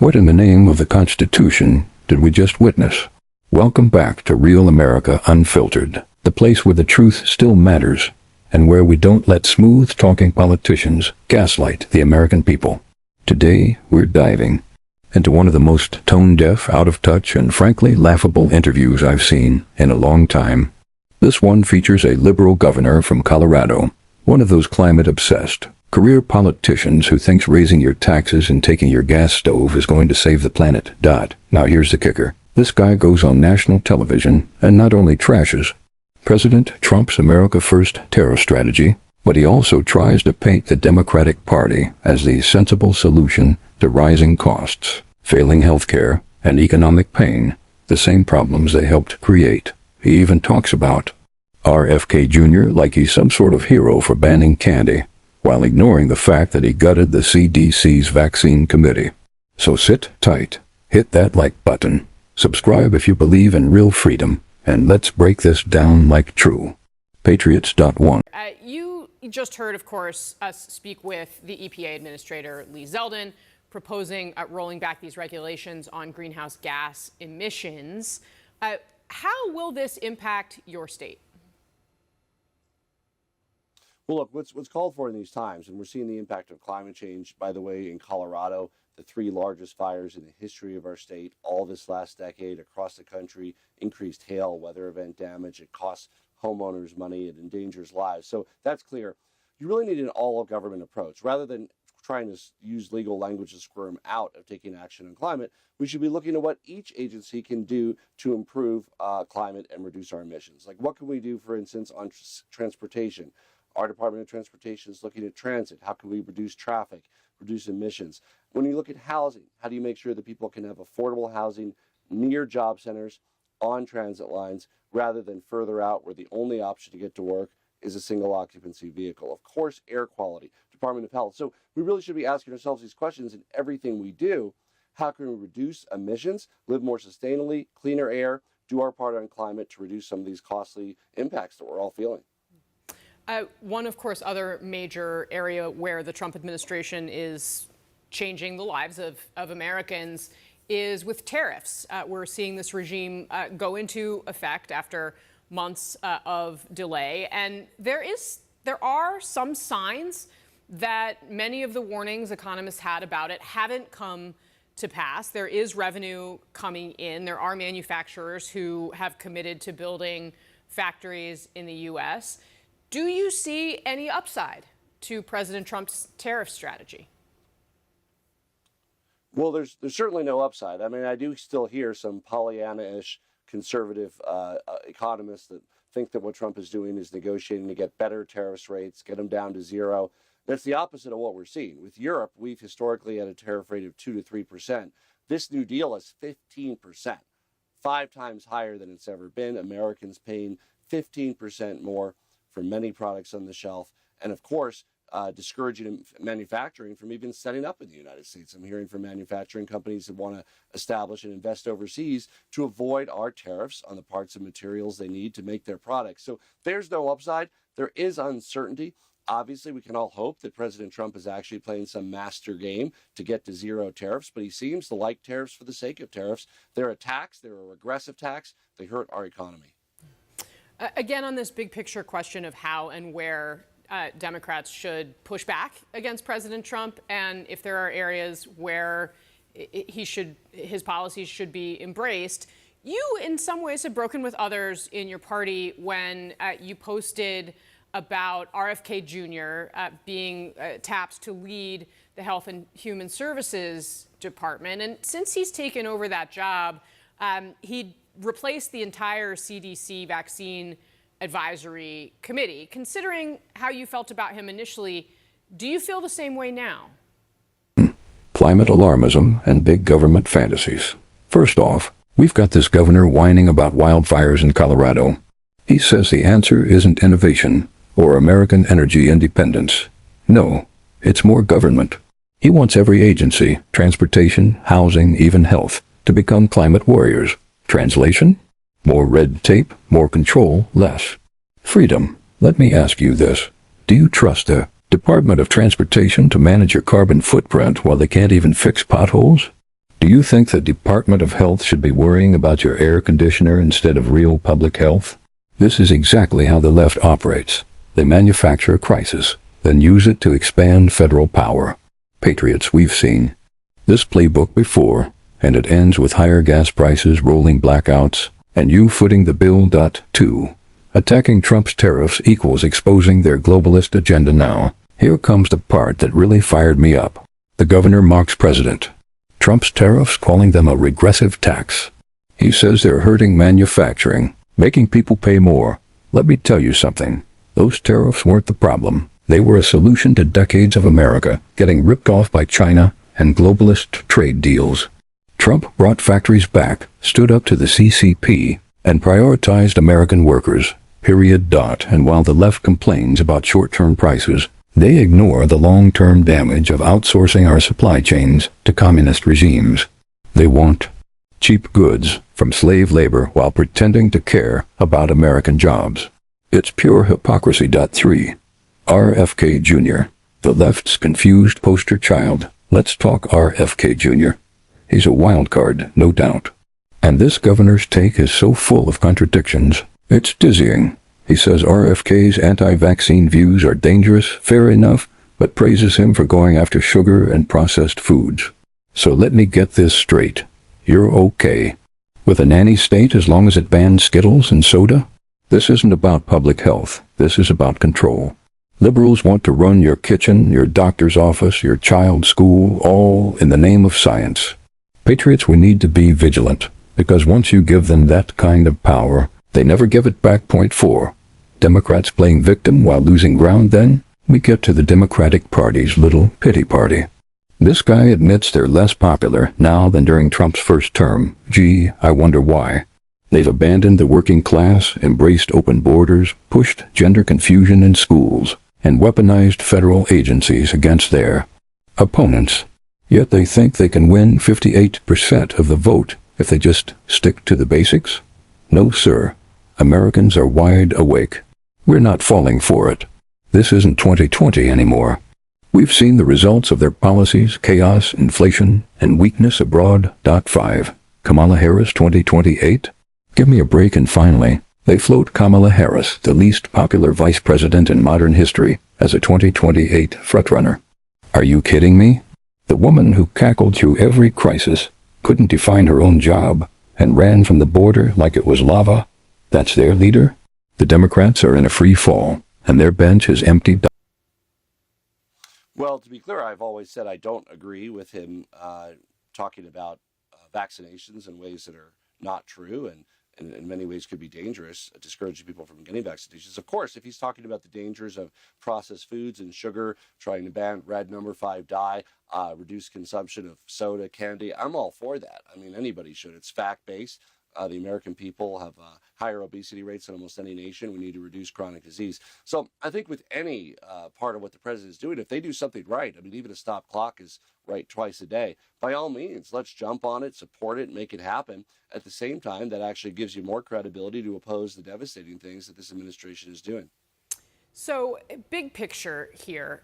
What in the name of the Constitution did we just witness? Welcome back to Real America Unfiltered, the place where the truth still matters, and where we don't let smooth-talking politicians gaslight the American people. Today, we're diving into one of the most tone-deaf, out-of-touch, and frankly laughable interviews I've seen in a long time. This one features a liberal governor from Colorado, one of those climate-obsessed, career politicians who thinks raising your taxes and taking your gas stove is going to save the planet. Now here's the kicker. This guy goes on national television and not only trashes President Trump's America First tariff strategy, but he also tries to paint the Democratic Party as the sensible solution to rising costs, failing healthcare, and economic pain, the same problems they helped create. He even talks about RFK Jr. like he's some sort of hero for banning candy, while ignoring the fact that he gutted the CDC's vaccine committee. So sit tight, hit that like button, subscribe if you believe in real freedom, and let's break this down like true Patriots.1. You just heard, of course, us speak with the EPA Administrator Lee Zeldin, proposing rolling back these regulations on greenhouse gas emissions. How will this impact your state? Well, look, what's called for in these times, and we're seeing the impact of climate change, by the way, in Colorado, the 3 largest fires in the history of our state, all this last decade across the country, increased hail, weather event damage. It costs homeowners money. It endangers lives. So that's clear. You really need an all-government approach. Rather than trying to use legal language to squirm out of taking action on climate, we should be looking at what each agency can do to improve climate and reduce our emissions. Like, what can we do, for instance, on transportation? Our Department of Transportation is looking at transit. How can we reduce traffic, reduce emissions? When you look at housing, how do you make sure that people can have affordable housing near job centers, on transit lines, rather than further out where the only option to get to work is a single occupancy vehicle? Of course, air quality, Department of Health. So we really should be asking ourselves these questions in everything we do. How can we reduce emissions, live more sustainably, cleaner air, do our part on climate to reduce some of these costly impacts that we're all feeling? One, of course, other major area where the Trump administration is changing the lives of Americans is with tariffs. We're seeing this regime go into effect after months of delay. And there are some signs that many of the warnings economists had about it haven't come to pass. There is revenue coming in. There are manufacturers who have committed to building factories in the U.S. Do you see any upside to President Trump's tariff strategy? Well, there's certainly no upside. I mean, I do still hear some Pollyanna-ish conservative economists that think that what Trump is doing is negotiating to get better tariff rates, get them down to zero. That's the opposite of what we're seeing. With Europe, we've historically had a tariff rate of 2 to 3%. This new deal is 15%, 5 times higher than it's ever been. Americans paying 15% more for many products on the shelf. And of course, discouraging manufacturing from even setting up in the United States. I'm hearing from manufacturing companies that want to establish and invest overseas to avoid our tariffs on the parts and materials they need to make their products. So there's no upside. There is uncertainty. Obviously, we can all hope that President Trump is actually playing some master game to get to zero tariffs, but he seems to like tariffs for the sake of tariffs. They're a tax. They're a regressive tax. They hurt our economy. Again, on this big picture question of how and where Democrats should push back against President Trump, and if there are areas where his policies should be embraced, you in some ways have broken with others in your party when you posted about RFK Jr. Being tapped to lead the Health and Human Services Department. And since he's taken over that job, he replaced the entire CDC vaccine advisory committee. Considering how you felt about him initially, do you feel the same way now? Climate alarmism and big government fantasies. First off, we've got this governor whining about wildfires in Colorado. He says the answer isn't innovation or American energy independence. No, it's more government. He wants every agency, transportation, housing, even health, to become climate warriors. Translation? More red tape, more control, less freedom. Let me ask you this. Do you trust the Department of Transportation to manage your carbon footprint while they can't even fix potholes? Do you think the Department of Health should be worrying about your air conditioner instead of real public health? This is exactly how the left operates. They manufacture a crisis, then use it to expand federal power. Patriots, we've seen this playbook before, and it ends with higher gas prices, rolling blackouts, and you footing the bill. 2. Attacking Trump's tariffs equals exposing their globalist agenda now. Here comes the part that really fired me up. The governor mocks President Trump's tariffs, calling them a regressive tax. He says they're hurting manufacturing, making people pay more. Let me tell you something. Those tariffs weren't the problem. They were a solution to decades of America getting ripped off by China and globalist trade deals. Trump brought factories back, stood up to the CCP, and prioritized American workers. Period. And while the left complains about short-term prices, they ignore the long-term damage of outsourcing our supply chains to communist regimes. They want cheap goods from slave labor while pretending to care about American jobs. It's pure hypocrisy. 3. RFK Jr., the left's confused poster child. Let's talk RFK Jr. He's a wild card, no doubt. And this governor's take is so full of contradictions, it's dizzying. He says RFK's anti-vaccine views are dangerous, fair enough, but praises him for going after sugar and processed foods. So let me get this straight. You're okay with a nanny state as long as it bans Skittles and soda? This isn't about public health. This is about control. Liberals want to run your kitchen, your doctor's office, your child's school, all in the name of science. Patriots, we need to be vigilant, because once you give them that kind of power, they never give it back. 4. Democrats playing victim while losing ground. Then we get to the Democratic Party's little pity party. This guy admits they're less popular now than during Trump's first term. Gee, I wonder why. They've abandoned the working class, embraced open borders, pushed gender confusion in schools, and weaponized federal agencies against their opponents. Yet they think they can win 58% of the vote if they just stick to the basics? No, sir. Americans are wide awake. We're not falling for it. This isn't 2020 anymore. We've seen the results of their policies: chaos, inflation, and weakness abroad. 5. Kamala Harris 2028? Give me a break. And finally, they float Kamala Harris, the least popular vice president in modern history, as a 2028 frontrunner. Are you kidding me? The woman who cackled through every crisis, couldn't define her own job, and ran from the border like it was lava. That's their leader? The Democrats are in a free fall, and their bench is empty. Well, to be clear, I've always said I don't agree with him talking about vaccinations in ways that are not true and in many ways could be dangerous, discouraging people from getting vaccinations. Of course, if he's talking about the dangers of processed foods and sugar, trying to ban red number 5 dye, reduce consumption of soda, candy, I'm all for that. I mean, anybody should. It's fact-based. The American people have higher obesity rates than almost any nation. We need to reduce chronic disease. So I think with any part of what the president is doing, if they do something right, I mean, even a stop clock is right twice a day. By all means, let's jump on it, support it, make it happen. At the same time, that actually gives you more credibility to oppose the devastating things that this administration is doing. So, big picture here.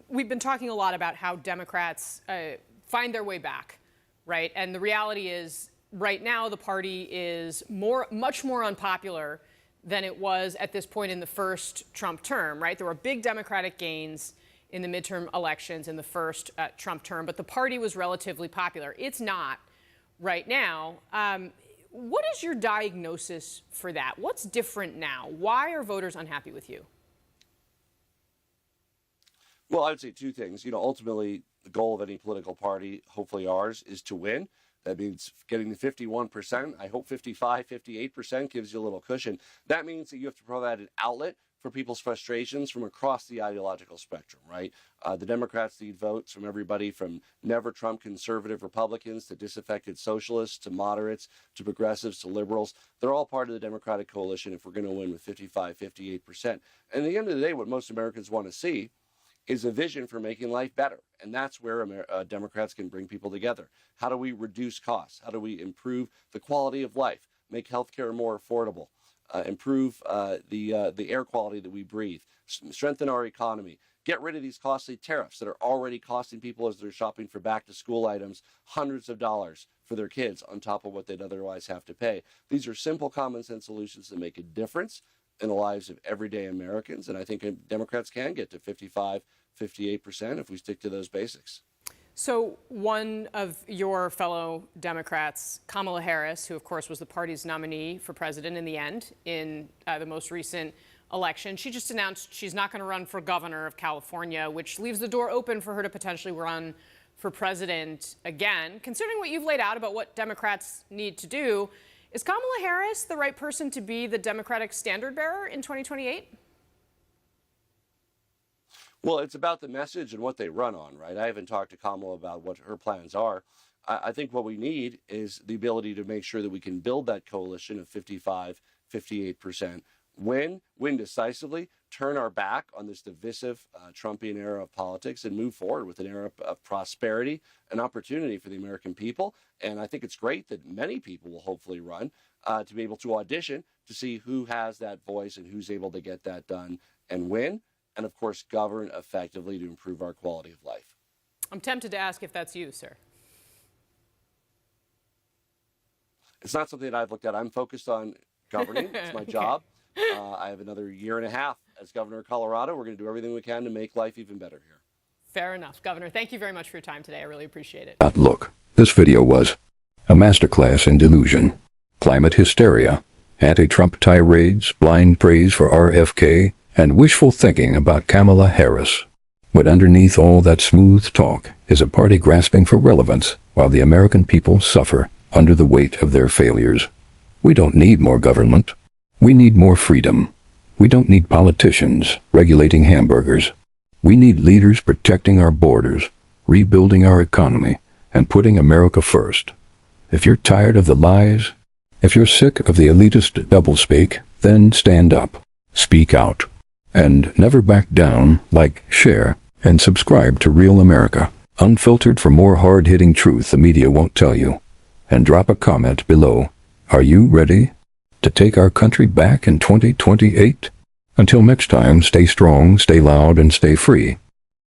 We've been talking a lot about how Democrats find their way back, right? And the reality is, right now, the party is much more unpopular than it was at this point in the first Trump term, right? There were big Democratic gains in the midterm elections in the first Trump term, but the party was relatively popular. It's not right now. What is your diagnosis for that? What's different now? Why are voters unhappy with you? Well, I would say two things. Ultimately, the goal of any political party, hopefully ours, is to win. That means getting to 51%. I hope 55, 58% gives you a little cushion. That means that you have to provide an outlet for people's frustrations from across the ideological spectrum, right? The Democrats need votes from everybody from never Trump conservative Republicans to disaffected socialists to moderates to progressives to liberals. They're all part of the Democratic coalition if we're going to win with 55, 58%. And at the end of the day, what most Americans want to see is a vision for making life better. And that's where Democrats can bring people together. How do we reduce costs? How do we improve the quality of life, make healthcare more affordable, improve the air quality that we breathe, strengthen our economy, Get rid of these costly tariffs that are already costing people as they're shopping for back-to-school items hundreds of dollars for their kids on top of what they'd otherwise have to pay. These are simple, common-sense solutions that make a difference in the lives of everyday Americans, and I think Democrats can get to 55, 58% if we stick to those basics. So one of your fellow Democrats, Kamala Harris, who of course was the party's nominee for president in the end in the most recent election, she just announced she's not going to run for governor of California, which leaves the door open for her to potentially run for president again. Considering what you've laid out about what Democrats need to do, is Kamala Harris the right person to be the Democratic standard bearer in 2028? Well, it's about the message and what they run on, right? I haven't talked to Kamala about what her plans are. I think what we need is the ability to make sure that we can build that coalition of 55, 58%, win decisively, turn our back on this divisive Trumpian era of politics, and move forward with an era of prosperity and opportunity for the American people. And I think it's great that many people will hopefully run to be able to audition to see who has that voice and who's able to get that done and win. And of course, govern effectively to improve our quality of life. I'm tempted to ask if that's you, sir. It's not something that I've looked at. I'm focused on governing. It's my Okay. job. I have another year and a half as governor of Colorado. We're going to do everything we can to make life even better here. Fair enough. Governor, thank you very much for your time today. I really appreciate it. Look, this video was a masterclass in delusion, climate hysteria, anti-Trump tirades, blind praise for RFK, and wishful thinking about Kamala Harris. But underneath all that smooth talk is a party grasping for relevance while the American people suffer under the weight of their failures. We don't need more government. We need more freedom. We don't need politicians regulating hamburgers. We need leaders protecting our borders, rebuilding our economy, and putting America first. If you're tired of the lies, if you're sick of the elitist doublespeak, then stand up, speak out, and never back down. Like, share, and subscribe to Real America Unfiltered for more hard-hitting truth the media won't tell you. And drop a comment below. Are you ready to take our country back in 2028? Until next time, stay strong, stay loud, and stay free.